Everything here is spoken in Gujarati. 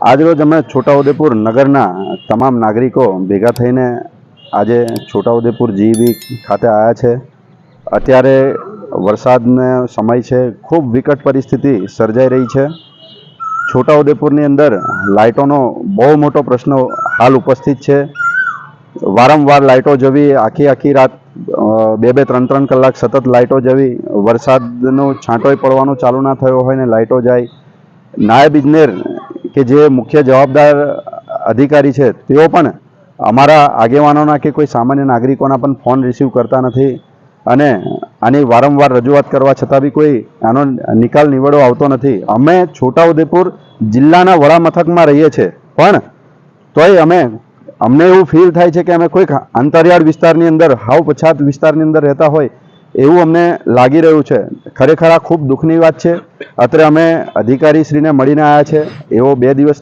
આજરોજ અમે છોટાઉદેપુર નગરના તમામ નાગરિકો ભેગા થઈને આજે છોટાઉદેપુર જીઈબી ખાતે આવ્યા છે। અત્યારે વરસાદનો સમય છે, ખૂબ વિકટ પરિસ્થિતિ સર્જાઈ રહી છે। છોટાઉદેપુરની અંદર લાઇટોનો બહુ મોટો પ્રશ્ન હાલ ઉપસ્થિત છે। વારંવાર લાઇટો જવી, આખી રાત 2-3 કલાક સતત લાઇટો જવી, વરસાદનો છાંટોય પડવાનો ચાલુ ના થયો હોય ને લાઇટો જાય। નાયબ ઇજનેર કે જે મુખ્ય જવાબદાર અધિકારી છે તેઓ પણ અમારા આગેવાનોના કે કોઈ સામાન્ય નાગરિકોના પણ ફોન રિસીવ કરતા નથી અને આની વારંવાર રજૂઆત કરવા છતાં બી કોઈ આનો નિકાલ નિવડો આવતો નથી। અમે છોટાઉદેપુર જિલ્લાના વડા મથકમાં રહીએ છીએ, પણ તોય અમને એવું ફીલ થાય છે કે અમે કોઈક અંતરિયાળ વિસ્તારની અંદર, હાવ પછાત વિસ્તારની અંદર રહેતા હોય એવું અમને લાગી રહ્યું છે। ખરેખર આ ખૂબ દુઃખની વાત છે। અત્રે અમે અધિકારીશ્રીને મળીને આવ્યા છે। એવો 2 દિવસની